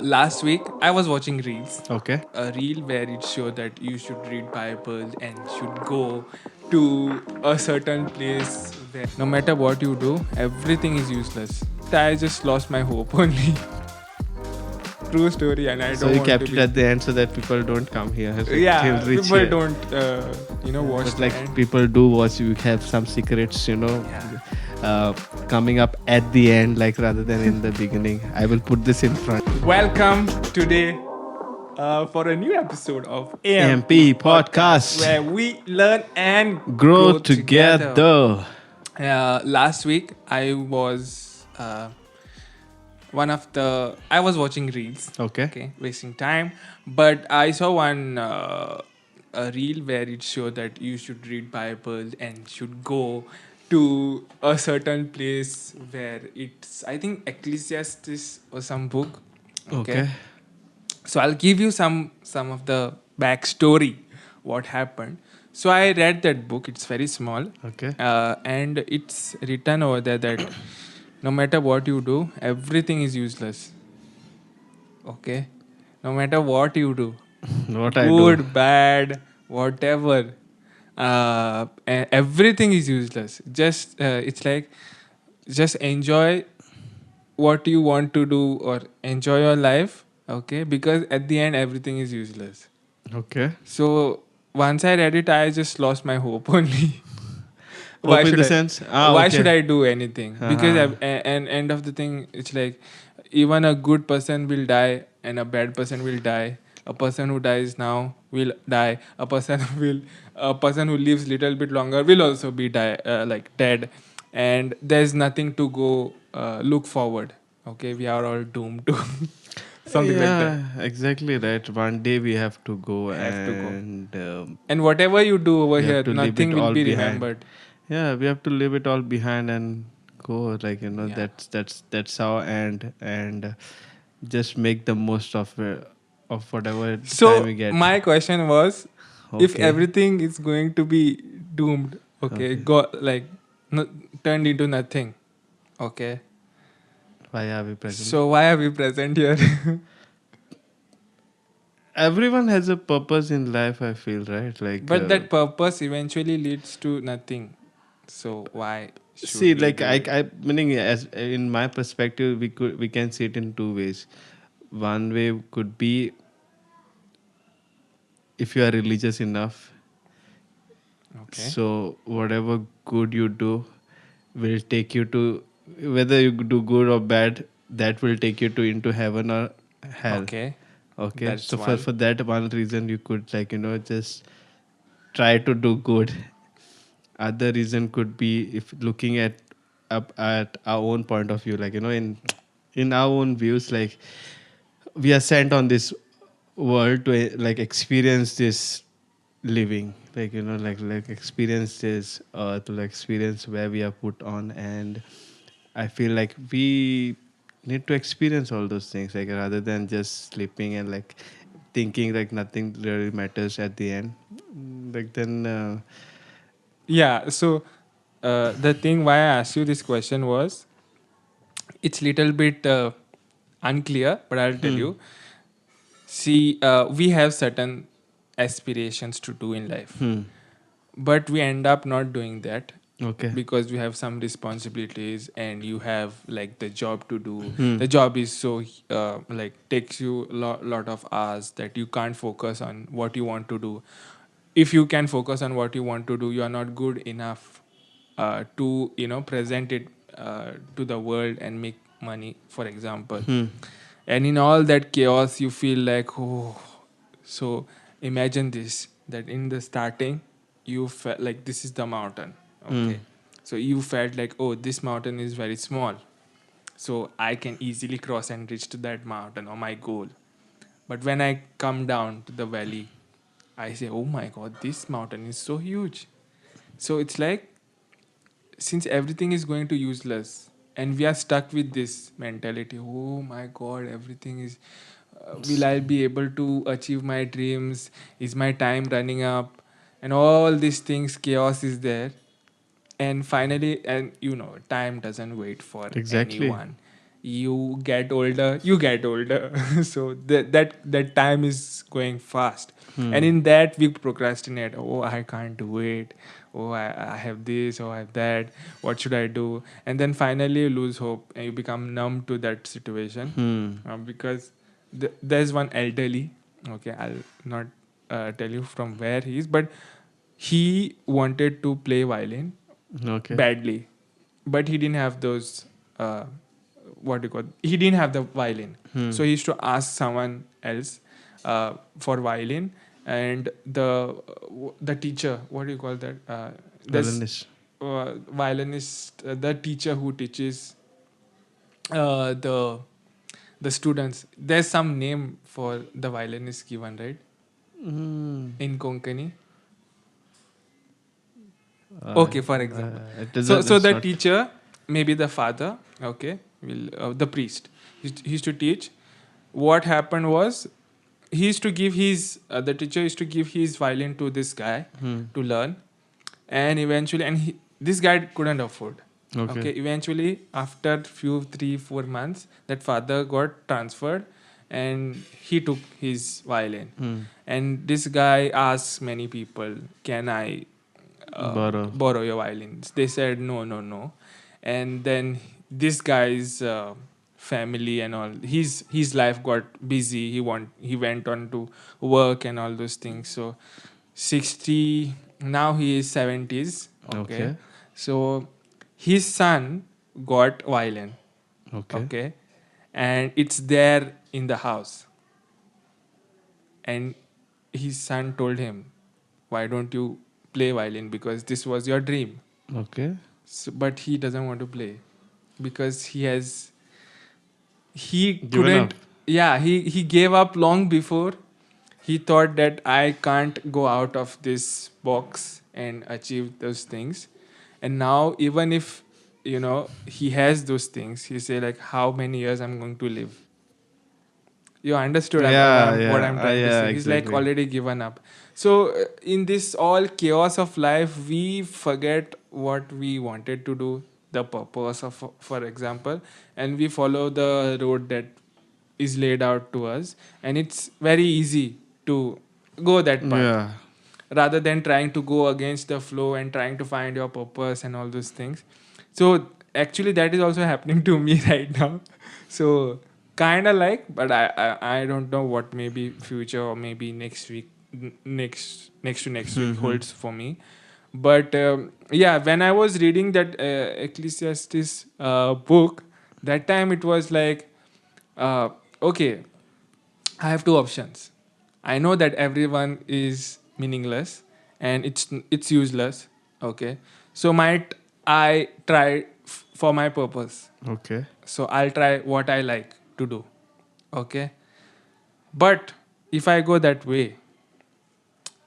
Last week, I was watching Reels, Okay. a reel where it showed that you should read Bible and should go to a certain place where no matter what you do, everything is useless. I just lost my hope only. True story, and I So don't you want to kept it be. at the end so that people don't come here till Yeah, reach people here. don't, watch But the like end. people do watch, you have some secrets, Yeah. coming up at the end, like rather than in the beginning. I will put this in front. Welcome today for a new episode of AMP AMP Podcast, podcast. where we learn and Grow grow together. together. Last week I was I was watching reels, Okay. okay, wasting time, but I saw one a reel where it showed that you should read Bible and should go to a certain place where it's, I think, Ecclesiastes or some book. Okay, Okay. so I'll give you some of the backstory, what happened. So I read that book. It's very small, Okay. and it's written over there that no matter what you do, everything is useless. Okay, no matter what you do, What I do. good, bad, whatever, everything is useless. Just it's like just enjoy what you want to do or enjoy your life. Okay, because at the end everything is useless. Okay. So once I read it, I just lost my hope only. why Hope in should the I? sense. Why should Okay. I do anything? Because Uh-huh. and end of the thing, it's like even a good person will die and a bad person will die. A person who dies now will die. A person who lives little bit longer will also be like dead, and there's nothing to go look forward. Okay, we are all doomed to something like that. Yeah, exactly right. One day we have to go Have to go. and And whatever you do over we have here, to leave it nothing will all be behind. remembered. Yeah, we have to leave it all behind and go. Like Yeah. that's how and just make the most of whatever time So we get. my question was, if Okay, everything is going to be doomed, okay, okay. go like no, turned into nothing, okay. Why are we present? So why are we present here? Everyone has a purpose in life. I feel right. Like But that purpose eventually leads to nothing. So why see, should we like do it? I meaning as in my perspective, we can see it in two ways. One way could be if you are religious enough. Okay. So whatever good you do will take you to whether you do good or bad, that will take you to into heaven or hell. Okay. Okay. That's So for one. for that one reason you could just try to do good. Other reason could be if looking at up at our own point of view, like in our own views, like we are sent on this world to like experience this living, like like experience this to like experience where we are put on. And I feel like we need to experience all those things, like rather than just sleeping and like thinking like nothing really matters at the end. Like then Yeah. So the thing why I asked you this question was, it's little bit unclear, but I'll tell hmm, you. See, we have certain aspirations to do in life, hmm, but we end up not doing that okay, because we have some responsibilities and you have like the job to do. hmm, The job is so like takes you lot of hours that you can't focus on what you want to do. If you can focus on what you want to do, you are not good enough to present it to the world and make money, for example. hmm, And in all that chaos you feel like, oh. So imagine this, that in the starting you felt like this is the mountain. hmm, Okay, so you felt like, oh, this mountain is very small, so I can easily cross and reach to that mountain or my goal. But when I come down to the valley, I say, oh my god, this mountain is so huge. So it's like, since everything is going to useless and we are stuck with this mentality, oh my god, everything is will I be able to achieve my dreams, is my time running up, and all these things, chaos is there. And finally, and time doesn't wait for exactly. anyone. you get older. So that time is going fast, and Hmm. in that we procrastinate. Oh, I can't wait. Oh, I have this, or I have that. What should I do? And then finally you lose hope and you become numb to that situation, Hmm. because there's one elderly. Okay, I'll not tell you from where he is, but he wanted to play violin Okay. badly, but he didn't have those, what do you call, he didn't have the violin. Hmm. So he used to ask someone else for violin. And the teacher, what do you call that, there's Wellness. violinist, the teacher who teaches uh, the the students, there's some name for the violinist given, right, Hmm. in Konkani. Uh, Okay, for example. So that's the not. teacher, maybe the father, okay, will the priest, he used to teach. What happened was, he used to give his the teacher used to give his violin to this guy Hmm. to learn. And eventually, this guy couldn't afford. Okay. Okay, eventually after few 3 4 months, that father got transferred, and he took his violin. Hmm. And this guy asked many people, can I Borrow. borrow your violins? They said no, no, no. And then this guy's family and all, his life got busy. He went on to work and all those things. So 60, now he is 70s. Okay, Okay. so his son got violin. Okay. Okay, and it's there in the house. And his son told him, why don't you play violin, because this was your dream. Okay. So, but he doesn't want to play, because he Given up. couldn't. Yeah, he gave up long before. He thought that I can't go out of this box and achieve those things. And now, even if he has those things, he say like, how many years I'm going to live? You understood Yeah. what Yeah. I'm trying to Yeah. say. He's like Exactly. already given up. So in this all chaos of life, we forget what we wanted to do, the purpose of, for example, and we follow the road that is laid out to us, and it's very easy to go that path, Yeah. rather than trying to go against the flow and trying to find your purpose and all those things. So actually that is also happening to me right now. So kind of like, but I don't know what maybe future or maybe next week, next to next week Hmm. holds for me. But yeah, when I was reading that Ecclesiastes book, that time it was like, okay, I have two options. I know that everyone is meaningless and it's useless. Okay, so might I try for my purpose? Okay. So I'll try what I like to do. Okay, but if I go that way,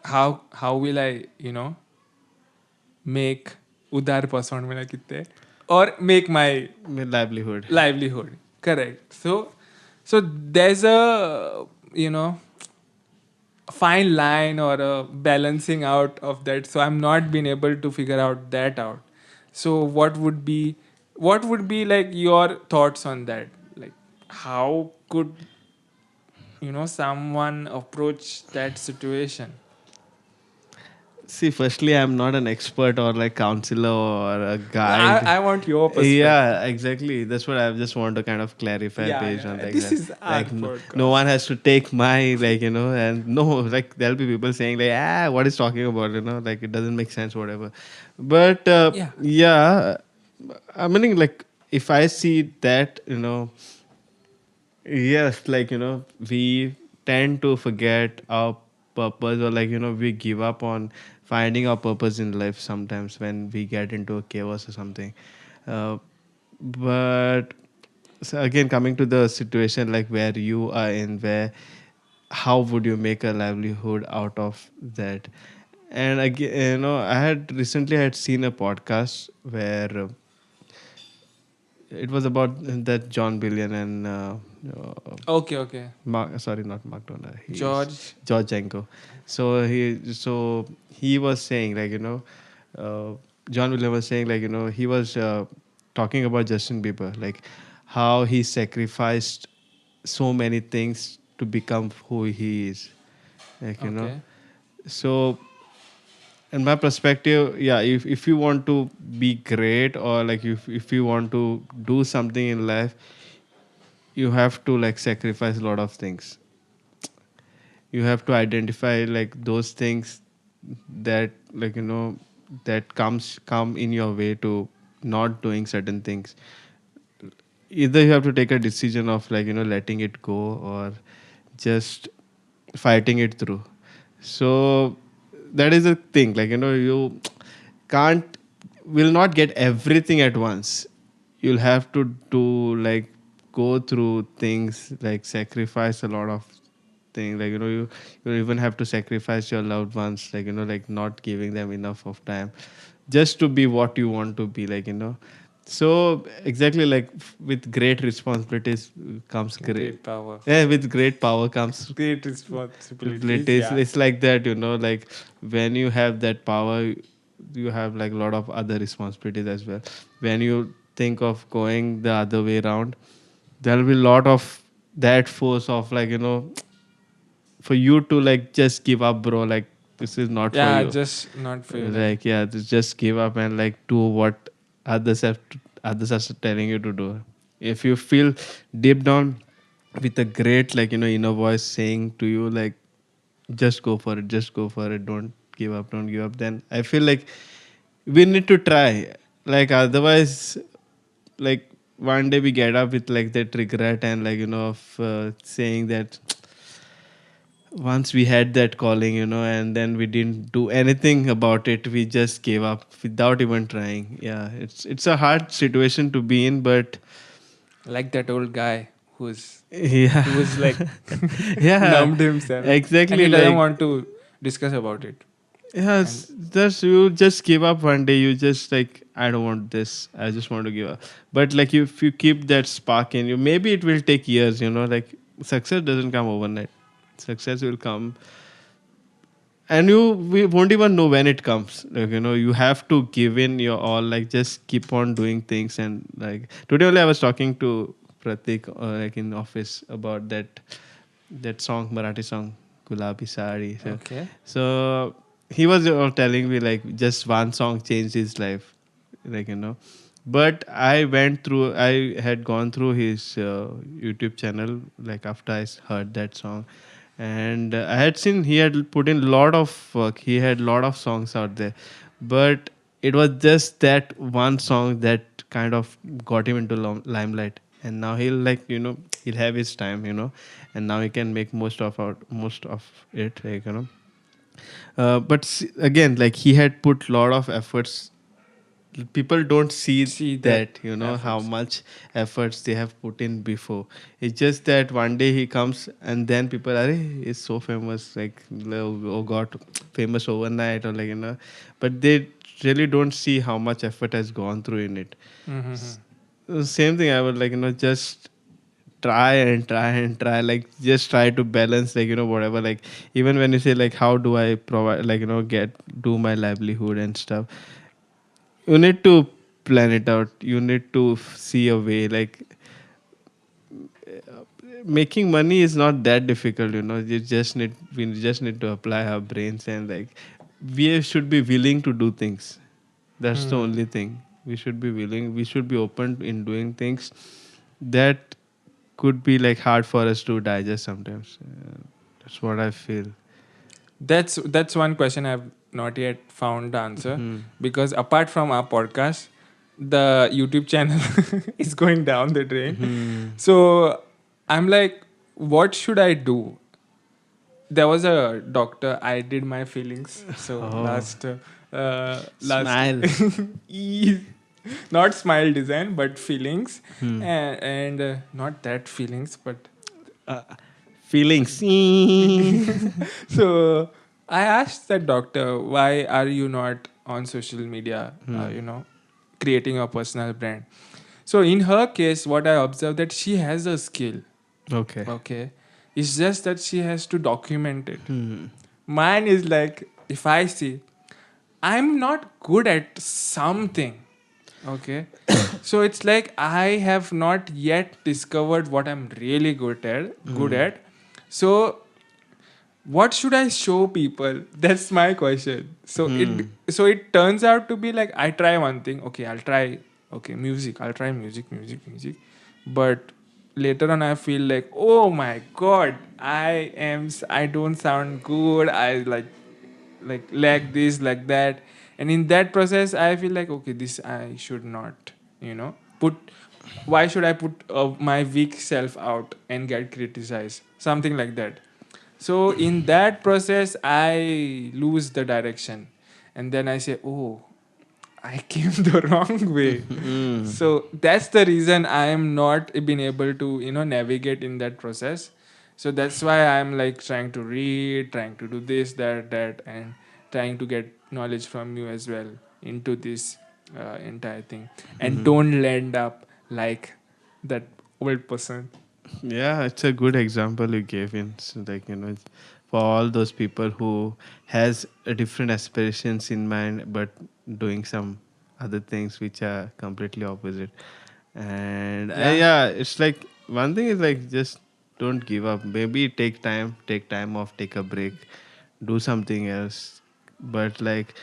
how will I make udar person mera kitte, or make my Livelihood. livelihood? Correct. So there's a fine line or a balancing out of that. So I'm not been able to figure out that out. So what would be like your thoughts on that? Like, how could someone approach that situation? See, firstly, I'm not an expert or like counselor or a i, guide. I want your perspective. Yeah, exactly. That's what I just want to kind of clarify Yeah, based on yeah, like this that. is our Like, no podcast. one has to take my, like, and no, like, there'll be people saying, like, what is talking about, like, it doesn't make sense, whatever. But Yeah. yeah, I mean, like, if I see that, yes, like, we tend to forget our purpose, or like, we give up on finding our purpose in life sometimes when we get into a chaos or something. Uh, but so again, coming to the situation like where you are in, where how would you make a livelihood out of that? And again, I had recently had seen a podcast where it was about that John Billion and Okay, okay. Mark, sorry, not Mark Donner. He's George. George Janko. So he was saying, like, John William was saying, like, he was talking about Justin Bieber, like how he sacrificed so many things to become who he is. Like, Okay. so in my perspective, yeah, if you want to be great, or like if you want to do something in life, you have to like sacrifice a lot of things. You have to identify like those things that, like, that come in your way to not doing certain things. Either you have to take a decision of, like, letting it go, or just fighting it through. So that is the thing, like, you can't will not get everything at once. You'll have to do, like, go through things, like sacrifice a lot of things, like, you even have to sacrifice your loved ones, like, like not giving them enough of time just to be what you want to be, like, so exactly, like, with great responsibilities comes great. Great power. Yeah, with great power comes Great responsibilities. responsibilities. Yeah. It's like that, like, when you have that power, you have like a lot of other responsibilities as well. When you think of going the other way around, there'll be a lot of that force of, like, for you to, like, just give up, bro, like, this is not for Yeah, you. just not for you. Like, Like, yeah, just give up and, like, do what others are telling you to do. If you feel deep down with a great, like, inner voice saying to you, like, just go for it, just go for it, don't give up, then I feel like we need to try. Like, otherwise, like, one day we get up with, like, that regret, and, like, of saying that once we had that calling, and then we didn't do anything about it. We just gave up without even trying. Yeah, it's a hard situation to be in, but like that old guy yeah. who was like Yeah, numbed himself, and exactly, he doesn't like, want to discuss about it. And yes, just you just give up one day. You just, like, I don't want this. I just want to give up. But, like, if you keep that spark in you, maybe it will take years. Like, success doesn't come overnight. Success will come, and we won't even know when it comes. Like, you have to give in your all. Like, just keep on doing things. And, like, today only I was talking to Pratik, like, in office, about that song, Marathi song, Gulabi Sari. okay. So he was telling me, like, just one song changed his life, like, but I had gone through his YouTube channel, like, after heard that song, and I had seen he had put in a lot of work. He had a lot of songs out there, but it was just that one song that kind of got him into limelight. And now he'll, like, he'll have his time, and now he can make most of it, like, but again, like, he had put lot of efforts. People don't see See that that, how efforts. much efforts they have put in before. It's just that one day he comes, and then people are, "Hey, he's so famous, like, oh god, famous overnight," or, like, but they really don't see how much effort has gone through in it. Mm-hmm. Same thing, I would, like, just try and try and try, like, just try to balance, like, whatever, like, even when you say, like, how do I provide, like, get do my livelihood and stuff, you need to plan it out. You need to see a way, like, making money is not that difficult. We just need to apply our brains, and, like, we should be willing to do things. That's the Hmm. only thing. We should be willing, we should be open in doing things that could be, like, hard for us to digest sometimes. That's what I feel. That's one question I've not yet found the answer, Hmm. because apart from our podcast, the YouTube channel is going down the drain. Hmm. So I'm like, what should I do? There was a doctor. I did my feelings. So Oh, last smile. E- not smile design, but feelings, Hmm. and not that feelings, but Uh, Feelings. so I asked that doctor, why are you not on social media, Hmm. creating a personal brand? So in her case, what I observed that she has a skill. Okay. Okay. It's just that she has to document it. Hmm. Mine is like, if I see, I'm not good at something. Okay. So it's like I have not yet discovered what I'm really good at. So what should I show people? That's my question. So it turns out to be like I try one thing. Okay, I'll try music. I'll try music. But later on, I feel like, oh my god, I don't sound good. I like this, like that, and in that process, I feel like, okay, this I should not, put. Why should I put my weak self out and get criticized? Something like that. So in that process, I lose the direction, and then I say, "Oh, I came the wrong way." So that's the reason I am not been able to navigate in that process. So that's why I'm like trying to read, trying to do this, that, and trying to get knowledge from you as well into this entire thing, and don't end up like that old person. Yeah, it's a good example you gave in. So like, for all those people who has a different aspirations in mind, but doing some other things which are completely opposite. And Yeah. yeah, it's like one thing is like just don't give up. Maybe take time off, take a break, do something else. But like,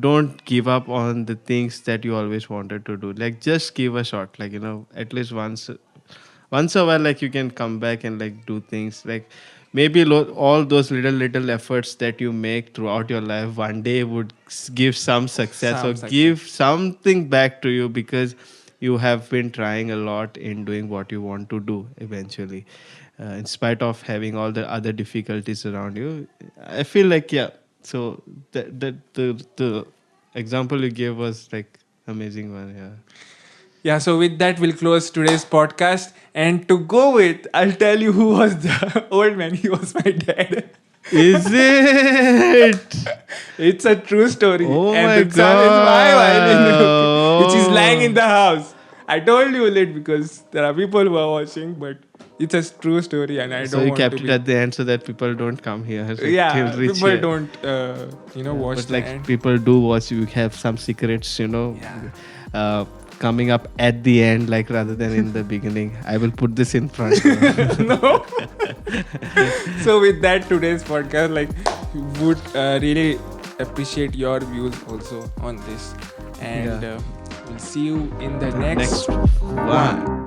don't give up on the things that you always wanted to do. Like, just give a shot. Like, at least once a while, like, you can come back and like do things like maybe all those little efforts that you make throughout your life one day would give some success or Some success. give something back to you, because you have been trying a lot in doing what you want to do eventually, in spite of having all the other difficulties around you. I feel like, yeah, so the example you gave was like amazing one. Yeah. Yeah, so with that, we'll close today's podcast. And to go with, I'll tell you who was the old man. He was my dad. Is it? It's a true story. Oh And my the son is my violin, okay, which is lying in god. the house. I told you late because there are people who are watching, but it's a true story and I So don't you want to kept it be. at the end so that people don't come here, like, till Yeah, reach people here. don't, watch But the like end. people do watch, you have some secrets, Yeah. coming up at the end, like rather than in the beginning. I will put this in front. No. So with that, today's podcast, like, would really appreciate your views also on this, and Yeah. we'll see you in the next Next one. one.